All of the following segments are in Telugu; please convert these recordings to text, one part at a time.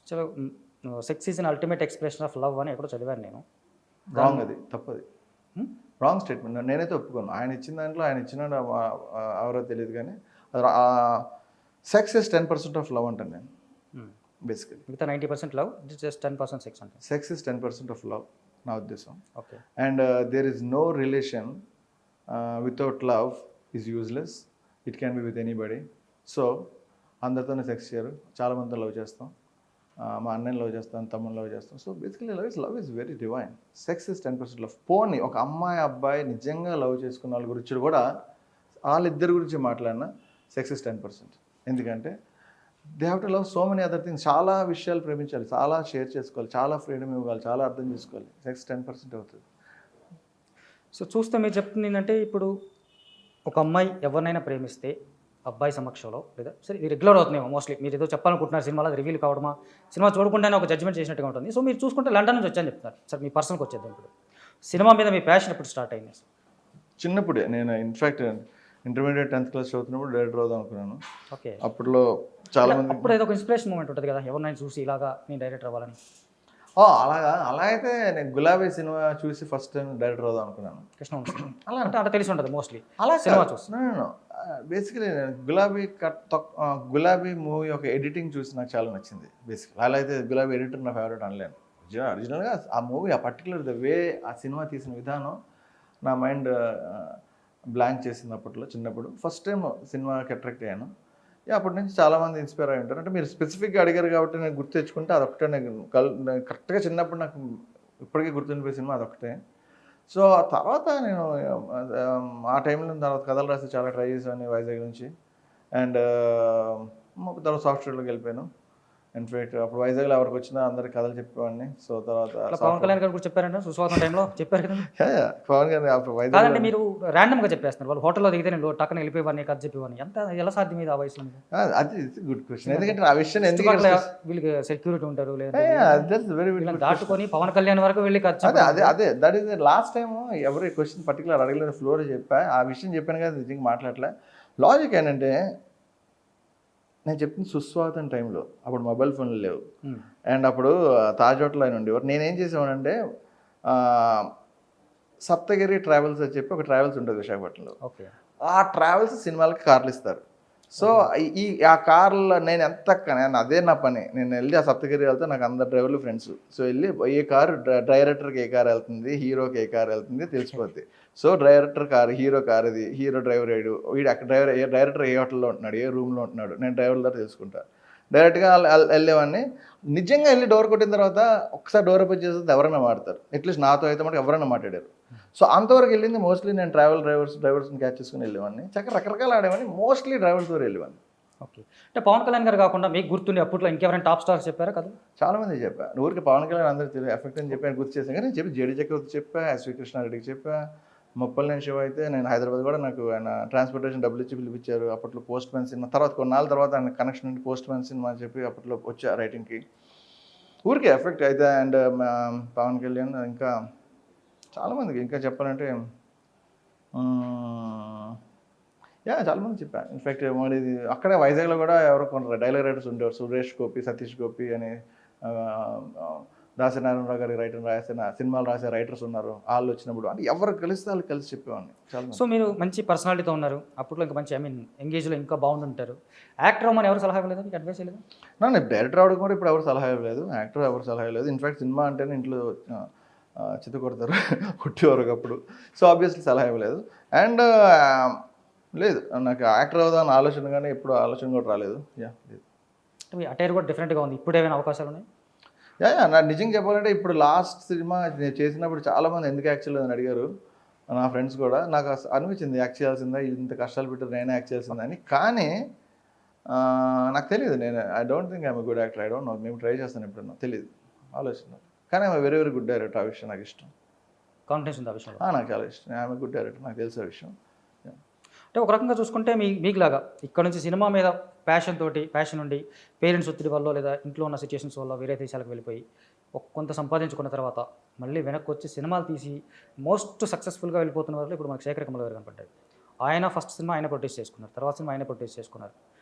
చలో sex is an ultimate expression of love అని ఎక్కడో చదివాను నేను. రాంగ్, అది తప్పది. హ్మ్? Wrong statement. నేనైతే ఒప్పుకోను. ఆయన ఇచ్చిన దాంట్లో ఆయన ఇచ్చిన ఎవరో తెలియదు కానీ సెక్స్ ఇస్ 10% ఆఫ్ లవ్ అంటాను నేను బేసికలీ. మిగతా 90% లవ్, జస్ట్ 10% సెక్స్ అంటే. సెక్స్ ఇస్ 10% ఆఫ్ లవ్ నా ఉద్దేశం. Okay. And there is no relation without love is useless. It can be with anybody. So అందరితోనే సెక్స్ చేయరు, చాలామందితో లవ్ చేస్తాం. మా అన్నయ్యని లవ్ చేస్తాను, తమ్ముని లవ్ చేస్తాం. So basically love is very divine. Sex is 10% love. పోనీ ఒక అమ్మాయి అబ్బాయి నిజంగా లవ్ చేసుకున్న వాళ్ళ గురించి కూడా వాళ్ళిద్దరి గురించి మాట్లాడినా సెక్స్ ఇస్ 10%. ఎందుకంటే they have to love so many other things. చాలా విషయాలు ప్రేమించాలి, చాలా షేర్ చేసుకోవాలి, చాలా ఫ్రీడమ్ ఇవ్వాలి, చాలా అర్థం చేసుకోవాలి. సెక్స్ 10% అవుతుంది. సో చూస్తే మీరు చెప్తుంది ఏంటంటే, ఇప్పుడు ఒక అమ్మాయి ఎవరినైనా ప్రేమిస్తే అబ్బాయి సమక్షంలో, లేదా సరే ఇది రెగ్యులర్ అవుతున్నాయేమో మోస్ట్లీ, మీరు ఏదో చెప్పాలనుకుంటున్నారు సినిమాలో, అది రివీల్ కావడమా, సినిమా చూడకుండానే ఒక జడ్జ్మెంట్ చేసినట్టుగా ఉంటుంది. సో మీరు చూసుకుంటే లండన్ నుంచి వచ్చాను చెప్తారు. సార్ మీ పర్సనల్కి వచ్చేద్దాం. ఇప్పుడు సినిమా మీద మీ ప్యాషన్ ఎప్పుడు స్టార్ట్ అయింది? చిన్నప్పుడే. నేను ఇన్ఫ్యాక్ట్ ఇంటర్మీడియట్ 10th క్లాస్ చదువుతున్నప్పుడు డైరెక్టర్ అవుదాం అనుకున్నాను. ఓకే. అప్పట్లో చాలా మంది అప్పుడు ఏదో ఒక ఇన్స్పిరేషన్ మూమెంట్ ఉంటుంది కదా, ఎవరినైనా చూసి ఇలాగా నేను డైరెక్టర్ అవ్వాలని. అలాగా. అలా అయితే నేను గులాబీ సినిమా చూసి ఫస్ట్ టైం డైరెక్టర్ అవుదాం అనుకున్నాను. కృష్ణవంశీ అలా అంటే అలా తెలిసి ఉంటుంది మోస్ట్లీ అలా సినిమా చూసి. బేసికలీ నేను గులాబీ మూవీ ఒక ఎడిటింగ్ చూసి నాకు చాలా నచ్చింది. బేసికలీ అలా అయితే గులాబీ ఎడిటర్ నా ఫేవరెట్ అనలేను. ఒరిజినల్గా ఆ మూవీ, ఆ పర్టికులర్ ద వే ఆ సినిమా తీసిన విధానం నా మైండ్ బ్లాంక్ చేసింది అప్పట్లో, చిన్నప్పుడు. ఫస్ట్ టైం సినిమాకి అట్రాక్ట్ అయ్యాను. అప్పటి నుంచి చాలామంది ఇన్స్పైర్ అయి ఉంటారు. అంటే మీరు స్పెసిఫిక్గా అడిగారు కాబట్టి నేను గుర్తు తెచ్చుకుంటే అదొకటే. నేను కరెక్ట్గా చిన్నప్పుడు నాకు ఇప్పటికీ గుర్తుండిపోయే సినిమా అదొకటే. సో ఆ తర్వాత నేను ఆ టైంలో తర్వాత కథలు రాసి చాలా ట్రై చేశాను వైజాగ్ నుంచి. అండ్ తర్వాత సాఫ్ట్వేర్లోకి వెళ్ళిపోయాను. ఇన్ఫాక్ట్ అప్పుడు వైజాగ్లో ఎవరికి వచ్చినా అందరికి కథలు చెప్పేవాడిని. సో తర్వాత పవన్ కళ్యాణ్ గారు కూడా చెప్పారంటే సుస్వాగతం టైంలో చెప్పారు కదా. పవన్ గారు అప్పుడు వైజాగ్ కాదండి, మీరు ర్యాండమ్గా చెప్పేస్తున్నారు. వాళ్ళు హోటల్లో దిగితే నేను టక్కన వెళ్ళిపోయేవాడిని, కథ చెప్పేవాడిని. ఎంత ఎలా సాధ్యం ఇది ఆ వయసులో? అది గుడ్ క్వశ్చన్. ఎందుకంటే ఆ విషయం ఎందుకు వీళ్ళకి సెక్యూరిటీ ఉంటారు లేదా వెరీ దాటుకొని పవన్ కళ్యాణ్ వరకు వెళ్ళి కథ. అదే దట్ ఈస్ లాస్ట్ టైం ఎవరి క్వశ్చన్ పర్టికులర్ అడగలేదు, ఫ్లోర్ చెప్పా. ఆ విషయం చెప్పాను కదా, నిజంగా మాట్లాడలే. లాజిక్ ఏంటంటే నేను చెప్పింది సుస్వాగతం టైంలో. అప్పుడు మొబైల్ ఫోన్లు లేవు. అండ్ అప్పుడు తాజ్ హోటల్ ఆయన ఉండేవారు. నేనేం చేసేవాడంటే సప్తగిరి ట్రావెల్స్ అని చెప్పి ఒక ట్రావెల్స్ ఉంటుంది విశాఖపట్నంలో. ఓకే. ఆ ట్రావెల్స్ సినిమాలకి కార్లు ఇస్తారు. సో ఆ కార్లో నేను అదే నా పని. నేను వెళ్ళి ఆ సప్తగిరి వెళ్తే నాకు అందరు డ్రైవర్లు ఫ్రెండ్స్. సో వెళ్ళి ఏ కారు డైరెక్టర్కి ఏ కారు వెళ్తుంది, హీరోకి ఏ కారు వెళ్తుంది తెలిసిపోద్ది. So director car, hero car ఇది, హీరో డ్రైవర్ ఏడు, వీడు అక్కడ డైరెక్టర్ ఏ హోటల్లో ఉంటున్నాడు, ఏ రూమ్లో ఉంటున్నాడు, నేను డ్రైవర్ ద్వారా తెలుసుకుంటా. డైరెక్ట్గా వెళ్ళేవాడిని. నిజంగా వెళ్ళి డోర్ కొట్టిన తర్వాత ఒకసారి డోర్ ఓపెన్ చేసేది ఎవరైనా మాట్లాడతారు. అట్లీస్ట్ నాతో అయితే మాట ఎవరైనా మాట్లాడారు. సో అంతవరకు వెళ్ళింది మోస్ట్లీ నేను డ్రైవర్స్ని క్యాచ్ చేసుకుని వెళ్ళేవాడిని. రకరకాల ఆడేవాడిని. మోస్ట్లీ డ్రైవర్స్ ద్వారా వెళ్ళేవాడిని. ఓకే. అంటే పవన్ కళ్యాణ్ గారు కాకుండా మీకు గుర్తుండే అప్పట్లో ఇంకెవరైనా టాప్ స్టార్స్ చెప్పారా కదా? చాలామంది చెప్పా. ఊరికి పవన్ కళ్యాణ్ అందరూ తెలియదు ఎఫెక్ట్ అని చెప్పి గుర్తు చేశాను. కానీ చెప్పి జేడీ చక్రవర్తి చెప్పా, శ్రీకృష్ణారెడ్డికి చెప్పా, మొప్పల్నేని శివ అయితే నేను హైదరాబాద్ కూడా నాకు ఆయన ట్రాన్స్పోర్టేషన్ డబ్బులు ఇచ్చి పిలిపించారు. అప్పట్లో పోస్ట్ మ్యాన్ సినిమా, తర్వాత కొన్నాళ్ళ తర్వాత ఆయన కనెక్షన్ నుండి పోస్ట్ మ్యాన్ సినిమా అని చెప్పి అప్పట్లో వచ్చా రైటింగ్కి. ఊరికే ఎఫెక్ట్ అయితే. అండ్ పవన్ కళ్యాణ్ ఇంకా చాలామందికి ఇంకా చెప్పాలంటే చాలామంది చెప్పాను. ఇన్ఫ్యాక్ట్ మరి అక్కడే వైజాగ్లో కూడా ఎవరో కొందరు డైలాగ్ రైటర్స్ ఉండేవారు. సురేష్ గోపి, సతీష్ గోపి అని, దాసనారాయణరావు గారి రైటర్ రాసిన సినిమాలు రాసే రైటర్స్ ఉన్నారు. వాళ్ళు వచ్చినప్పుడు అంటే ఎవరు కలిస్తే వాళ్ళు కలిసి చెప్పేవాడిని చాలా. సో మీరు మంచి పర్సనాలిటీతో ఉన్నారు అప్పట్లో, ఇంకా మంచి ఎంగేజ్లో ఇంకా బాగుంటుంటారు. యాక్టర్ అవ్వమని ఎవరు సలహా ఇవ్వలేదు, మీకు అడ్వైస్ ఇవ్వలేదు? నేను డైరెక్టర్ అవడం కూడా ఇప్పుడు ఎవరు సలహా ఇవ్వలేదు, యాక్టర్ ఎవరు సలహా ఇవ్వలేదు. ఇన్ఫ్యాక్ట్ సినిమా అంటేనే ఇంట్లో చిత్త కొడతారు కొట్టేవారు అప్పుడు. సో ఆబ్వియస్లీ సలహా ఇవ్వలేదు. అండ్ లేదు, నాకు యాక్టర్ అవుదామని ఆలోచన కానీ ఎప్పుడు ఆలోచన కూడా రాలేదు. లేదు. మీ అటైర్ కూడా డిఫరెంట్గా ఉంది. ఇప్పుడు ఏమైనా అవకాశాలు ఉన్నాయి? నాకు నిజంగా చెప్పాలంటే ఇప్పుడు లాస్ట్ సినిమా నేను చేసినప్పుడు చాలామంది ఎందుకు యాక్ట్ చేయలేదు అని అడిగారు నా ఫ్రెండ్స్ కూడా. నాకు అనిపించింది యాక్ట్ చేయాల్సిందా, ఇంత కష్టాలు పెట్టారు నేనే యాక్ట్ చేయాల్సిందని. కానీ నాకు తెలియదు. నేను I don't think I'm good actor. I don't know, మేము ట్రై చేస్తాను ఎప్పుడన్నా, తెలియదు, ఆలోచన. కానీ I'm very very good director. ఆ విషయం నాకు ఇష్టం. కాన్ఫిడెన్స్ ఉంది ఆ విషయంలో? నాకు చాలా ఇష్టం. ఐఎమ్ గుడ్ డైరెక్టర్, నాకు తెలిసే విషయం. అంటే ఒక రకంగా చూసుకుంటే మీకులాగా ఇక్కడ నుంచి సినిమా మీద ప్యాషన్ ఉండి పేరెంట్స్ ఒత్తిడి వల్ల లేదా ఇంట్లో ఉన్న సిచ్యువేషన్స్ వల్ల వేరే దేశాలకు వెళ్ళిపోయి కొంత సంపాదించుకున్న తర్వాత మళ్ళీ వెనక్కి వచ్చి సినిమాలు తీసి మోస్ట్ సక్సెస్ఫుల్గా వెళ్ళిపోతున్న వాళ్ళు ఇప్పుడు మనకు శేఖర్ కమల్ గారు కనపడ్డారు. ఆయన ఫస్ట్ సినిమా ఆయన ప్రొడ్యూస్ చేసుకున్నారు, తర్వాత సినిమా ఆయన ప్రొడ్యూస్ చేసుకున్నారు.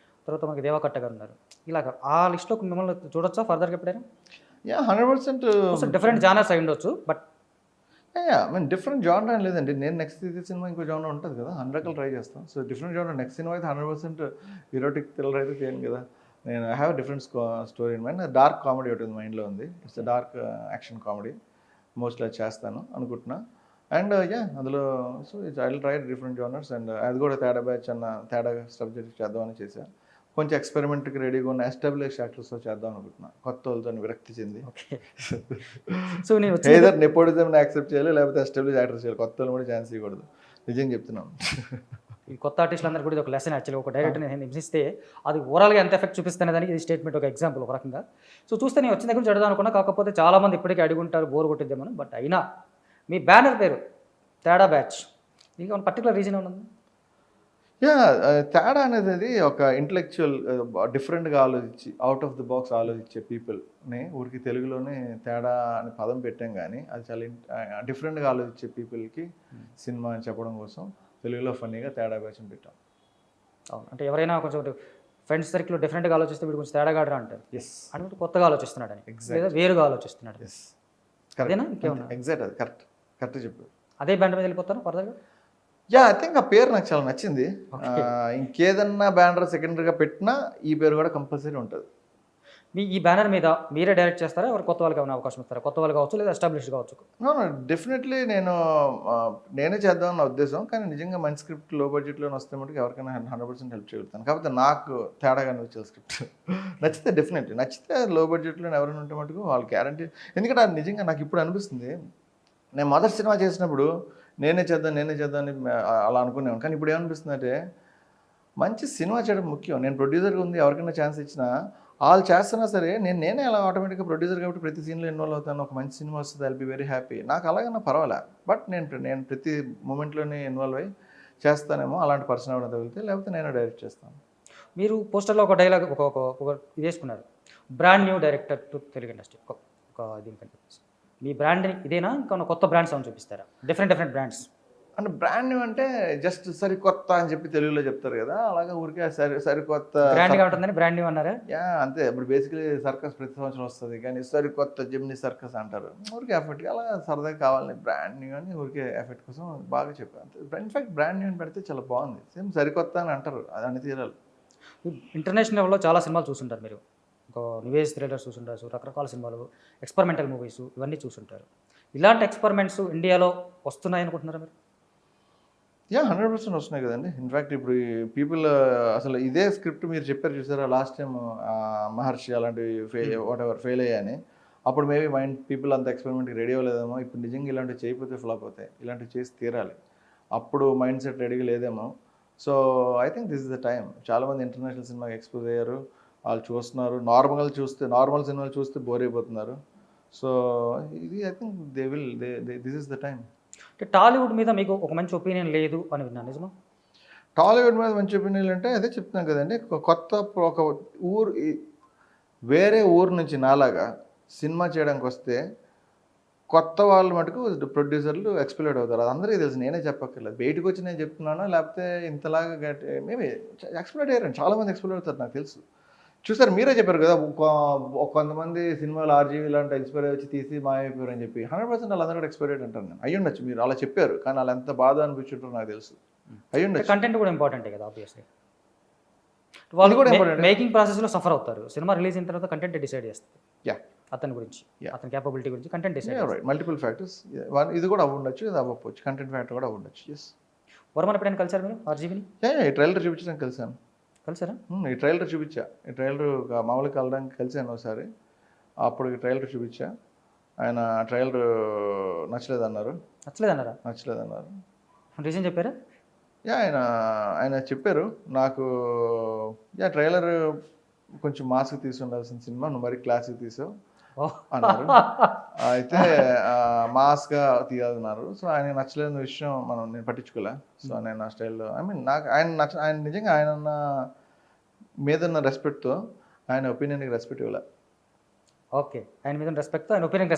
తర్వాత మనకి దేవకట్ట గారు ఉన్నారు. ఇలాగ ఆ లిస్ట్‌లో మిమ్మల్ని చూడొచ్చా ఫర్దర్‌గా ఎప్పుడైనా? యా 100% డిఫరెంట్ జానర్స్ అయి ఉండొచ్చు. But yeah I mean different genre అని లేదండి. నేను నెక్స్ట్ తీసే సినిమా ఇంకో జానర్ ఉంటుంది కదా! అన్ని రకాలు ట్రై చేస్తాం. So different genre next cinema అయితే 100% ఎరోటిక్ థ్రిల్లర్ అయితే చేయను కదా! నేను I have different story in mind. Dark comedy ఒకటి మైండ్లో ఉంది. It's dark action comedy. Mostly అది చేస్తాను అనుకుంటున్నా. అండ్ యా అందులో so I will try different genres and అది కూడా తేడా బ్యాచ్ అన్న తేడా సబ్జెక్ట్ చేద్దామని చేశా. కొంచెం ఎక్స్పెరిమెంట్కి రెడీగా ఉన్న ఎస్టాబ్లిష్ యాక్టర్స్తో చేద్దాం అనుకుంటున్నా. కొత్త వాళ్ళతో విరక్తి చెంది. ఓకే. సో నేను వచ్చి ఏదర్ నెపోటిజంని యాక్సెప్ట్ చేయాలి, లేకపోతే ఎస్టాబ్లిష్ యాక్టర్స్ చేయాలి. కొత్త వాళ్ళు కూడా ఛాన్స్ ఇవ్వకూడదు. నిజంగా చెప్తున్నాం. ఈ కొత్త ఆర్టిస్టులందరూ కూడా ఇది ఒక లెసన్ యాక్చువల్లీ. ఒక డైరెక్టర్ని హింసిస్తే అది ఓవరాల్గా ఎంత ఎఫెక్ట్ చూపిస్తున్న దానికి ఇది స్టేట్మెంట్, ఒక ఎగ్జాంపుల్ ఒక రకంగా. సో చూస్తే నేను వచ్చిన దగ్గర నుంచి అడుగుదాం అనుకున్నా, కాకపోతే చాలామంది ఇప్పటికీ అడుగుంటారు, బోర్ కొట్టిద్దామని. బట్ అయినా మీ బ్యానర్ పేరు తేడా బ్యాచ్, ఇంకా పర్టికులర్ రీజన్ ఏమన్నా? యా తేడా అనేది అది ఒక ఇంటలెక్చువల్ డిఫరెంట్గా ఆలోచించి అవుట్ ఆఫ్ ది బాక్స్ ఆలోచించే పీపుల్ని ఊరికి తెలుగులోనే తేడా అని పదం పెట్టాం, కానీ అది చాలా డిఫరెంట్గా ఆలోచించే పీపుల్కి సినిమా అని చెప్పడం కోసం తెలుగులో ఫన్నీగా తేడా బ్యాచ్ అని పెట్టాం. అవును, అంటే ఎవరైనా కొంచెం ఫ్రెండ్స్ సర్కిల్లో డిఫరెంట్గా ఆలోచిస్తే వీడు కొంచెం తేడాగాడరా అంటారు. ఎస్ అంటే కొత్తగా ఆలోచిస్తున్నాడని, Exactly. లేదా వేరుగా ఆలోచిస్తున్నాడు. ఎస్ అదేనా ఇంకేమన్నా? ఎగ్జాక్ట్ అది కరెక్ట్ చెప్పు. అదే బ్యాండ్ మీద వెళ్ళిపోతాను ఫర్దర్గా. యా ఐ థింక్ ఆ పేరు నాకు చాలా నచ్చింది. ఇంకేదన్నా బ్యానర్ సెకండరీగా పెట్టినా ఈ పేరు కూడా కంపల్సరీ ఉంటుంది. మీ ఈ బ్యానర్ మీద మీరే డైరెక్ట్ చేస్తారా, ఎవరు కొత్త వాళ్ళకి ఏమైనా అవకాశం ఇస్తారా? కొత్త వాళ్ళు కావచ్చు, లేదా ఎస్టాబ్లిష్డ్ కావచ్చు. డెఫినెట్లీ నేనే చేద్దామని నా ఉద్దేశం, కానీ నిజంగా మంచి స్క్రిప్ట్ లో బడ్జెట్లో వస్తే మటుకు ఎవరికైనా 100% హెల్ప్ చేయగలుగుతాను. కాకపోతే నాకు తేడాగా అనిపించే స్క్రిప్ట్ నచ్చితే డెఫినెట్లీ నచ్చితే లో బడ్జెట్లో ఎవరైనా ఉంటే మటుకు వాళ్ళు గ్యారంటీ. ఎందుకంటే అది నిజంగా నాకు ఇప్పుడు అనిపిస్తుంది, నేను మొదటి సినిమా చేసినప్పుడు నేనే చేద్దాం అని అలా అనుకునేవాను. కానీ ఇప్పుడు ఏమనిపిస్తుంది అంటే మంచి సినిమా చేయడం ముఖ్యం. నేను ప్రొడ్యూసర్గా ఉంది, ఎవరికైనా ఛాన్స్ ఇచ్చినా వాళ్ళు చేస్తున్నా సరే నేనే అలా ఆటోమేటిక్గా ప్రొడ్యూసర్ కాబట్టి ప్రతి సీన్లో ఇన్వాల్వ్ అవుతాను. ఒక మంచి సినిమా వస్తుంది, ఐల్ బి వెరీ హ్యాపీ. నాకు అలాగన్నా పర్వాలే, బట్ నేను ప్రతి మూమెంట్లోనే ఇన్వాల్వ్ అయ్యి చేస్తానేమో. అలాంటి పర్సన్ ఎవరైనా తగిలితే, లేకపోతే నేను డైరెక్ట్ చేస్తాను. మీరు పోస్టర్లో ఒక డైలాగ్ ఒక ఇది వేసుకున్నారు, brand new director to Telugu industry. ఒక దీనికంటే మీ బ్రాండ్ ఇదేనా, ఇంకా కొత్త బ్రాండ్స్ ఏమైనా చూపిస్తారా? డిఫరెంట్ బ్రాండ్స్ అంటే బ్రాండ్ న్యూ అంటే జస్ట్ సరికొత్త అని చెప్పి తెలుగులో చెప్తారు కదా, అలాగా ఊరికే సరికొత్త బ్రాండ్గా ఉంటుందని బ్రాండ్ న్యూ అన్నారా? యా అంతే. ఇప్పుడు బేసికలీ సర్కస్ ప్రతి సంవత్సరం వస్తుంది, కానీ సరికొత్త జిమ్ని సర్కస్ అంటారు. ఊరికే ఎఫెక్ట్గా అలా సరదాగా కావాలని బ్రాండ్ న్యూ అని ఊరికే ఎఫెక్ట్ కోసం బాగా చెప్పాను. ఇన్ఫాక్ట్ బ్రాండ్ న్యూ అని పెడితే చాలా బాగుంది. సేమ్ సరికొత్త అని అంటారు, అది అని తీరాలి. ఇంటర్నేషనల్ లెవెల్లో చాలా సినిమాలు చూసుంటారు మీరు. ఒక నివేజ్ థ్రిల్లర్స్ చూసుంటారు, రకరకాల సినిమాలు, ఎక్స్పెరిమెంటల్ మూవీస్ ఇవన్నీ చూసుంటారు. ఇలాంటి ఎక్స్పెరిమెంట్స్ ఇండియాలో వస్తున్నాయి అనుకుంటున్నారా మీరు? యా 100% వస్తున్నాయి కదండి. ఇన్ఫ్యాక్ట్ ఇప్పుడు పీపుల్ అసలు ఇదే స్క్రిప్ట్ మీరు చెప్పారు చూసారా లాస్ట్ టైం, మహర్షి అలాంటివి ఫెయిల్ అయ్యాయని. అప్పుడు మేబీ పీపుల్ అంత ఎక్స్పెరిమెంట్కి రెడీ అవ్వలేదేమో. ఇప్పుడు నిజంగా ఇలాంటివి చేయకపోతే ఫ్లాప్ అవుతాయి, ఇలాంటివి చేసి తీరాలి. అప్పుడు మైండ్ సెట్ రెడీగా లేదేమో. So I think this is the time. చాలామంది ఇంటర్నేషనల్ సినిమాకి ఎక్స్పోజ్ అయ్యారు, వాళ్ళు చూస్తున్నారు. నార్మల్ సినిమాలు చూస్తే బోర్ అయిపోతున్నారు. సో ఇది I think this is the time. అంటే టాలీవుడ్ మీద మీకు ఒక మంచి ఒపీనియన్ లేదు అని విన్నాను, నిజమా? టాలీవుడ్ మీద మంచి ఒపీనియన్ అంటే అదే చెప్తున్నాను కదండి, ఒక వేరే ఊరు నుంచి నాలాగా సినిమా చేయడానికి వస్తే కొత్త వాళ్ళు మటుకు ప్రొడ్యూసర్లు ఎక్స్ప్లోర్ అవుతారు. అది అందరికీ తెలుసు, నేనే చెప్పక్కర్లేదు. బయటకు వచ్చి నేను చెప్తున్నానా, లేకపోతే ఇంతలాగా మేబీ ఎక్స్ప్లోర్ అయ్యారు, చాలామంది ఎక్స్ప్లోర్ అవుతారు నాకు తెలుసు. చూసారు, మీరే చెప్పారు కదా, కొంతమంది సినిమాలు ఆర్జీవీ లాంటి ఎక్స్పైర్ వచ్చి తీసి మాయమైపోయారు అని చెప్పి. 100% వాళ్ళందరూ కూడా ఎక్స్పైర్ అంటారు. నేను అయ్యుండొచ్చు, మీరు అలా చెప్పారు, కానీ వాళ్ళు ఎంత బాధ అనిపించుంటారో నాకు తెలుసు. అయ్యుండొచ్చు. కంటెంట్ కూడా ఇంపార్టెంటే కదా ఆబ్వియస్లీ. అది వాళ్ళు కూడా important. మేకింగ్ ప్రాసెస్లో సఫర్ అవుతారు. సినిమా రిలీజ్ అయిన తర్వాత కంటెంట్ డిసైడ్ చేస్తారు యా అతని గురించి, అతని క్యాపబిలిటీ గురించి content decide. Right, multiple factors. ఇది కూడా అవ్వఉండొచ్చు, ఇది అవ్వకపోవచ్చు. కంటెంట్ ఫ్యాక్టర్ కూడా అవ్వఉండొచ్చు. ఎస్. వర్మన్ ఎప్పుడైనా కలిసారు మీరు ఆర్జీవీని? ఈ ట్రైలర్ చూపించడానికి కలిసాను. కలిసారా? ఈ ట్రైలర్ చూపించా. ఈ ట్రైలర్ మామూలుగా కలడానికి కలిసాను ఒకసారి. అప్పుడు ఈ ట్రైలర్ చూపించా. ఆయన ట్రైలర్ నచ్చలేదన్నారు. రీజన్ చెప్పారా? యా ఆయన చెప్పారు నాకు, యా ట్రైలర్ కొంచెం మాస్క్ తీసి ఉండాల్సిన సినిమా, నువ్వు మరి క్లాసిక్ తీసావు అన్నారు. అయితే మాస్గా తీయాలన్నారు. సో ఆయన నచ్చలేని విషయం నేను పట్టించుకోలే. సో నేను నా స్టైల్లో నాకు ఆయన నిజంగా ఆయన మీద ఉన్న రెస్పెక్ట్తో ఆయన ఒపీనియన్కి రెస్పెక్ట్ ఇవ్వలే. ఓకే, ఆయన మీద రెస్పెక్ట్తో ఆయన ఒపీనియన్